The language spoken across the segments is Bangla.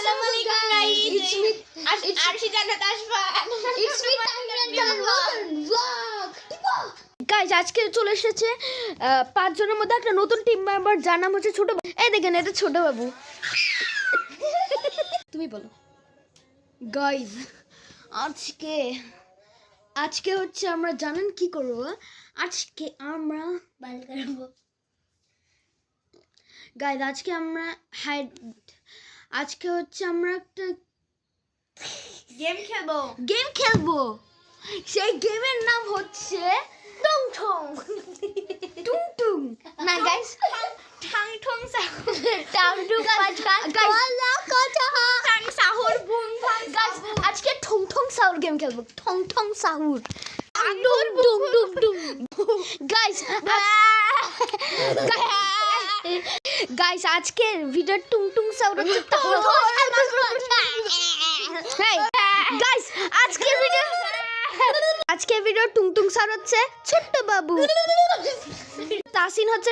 Assalamu alaikum guys. It's me Arshita Natasha. It's me vlog. Guys আজকে চলে এসেছে পাঁচজনের মধ্যে একটা নতুন টিম মেম্বার যার নাম হচ্ছে ছোট বাবু। এই দেখেন এটা ছোট বাবু। তুমি বলো। গাইস আজকে হচ্ছে আমরা জানেন কি করব? আজকে আমরা বাল করব। গাইস আজকে হচ্ছে আমরা একটা গেম খেলবো। সেই গেমের নাম হচ্ছে টং টং টুং টুং। না গাইস ঠাং ঠং সাহুর টাং টুং ওয়ালা কথা ঠাং সাহুর বুম ভাং গাইস আজকে ঠং ঠং সাহুর গেম খেলবো। ঠং ঠং সাহুর টুং টুং টুং টুং গাইস আজকের ভিডিও টুং টুং সাউন্ড হচ্ছে গাইস আজকের ভিডিও টুং টুং সাউন্ড হচ্ছে ছোট্ট বাবু। তাসিন হচ্ছে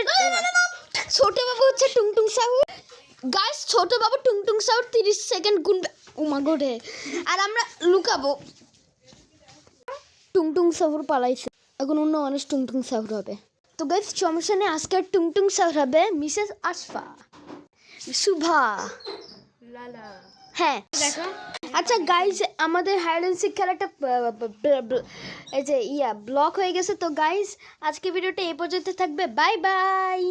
ছোট বাবু হচ্ছে টুং টুং সাউন্ড। গাইস ছোট বাবু টুং টুং সাউন্ড 30 সেকেন্ড গুনবে। ও মা গড। আর আমরা লুকাবো। টুং টুং সাউন্ড পালাইছে। এখন অন্য মানুষ টুং টুং সাউন্ড হবে। তো গাইস সমস্যা নেই, আজকে টুং টুং সাউন্ড হবে মিসেস আশফা শুভা লালা। হ্যাঁ দেখো আচ্ছা গাইস আমাদের হাইড অ্যান্ড সিক খেলাটা এই যে ব্লক হয়ে গেছে। তো গাইস আজকে ভিডিওটা এই পর্যন্ত থাকবে। Bye bye.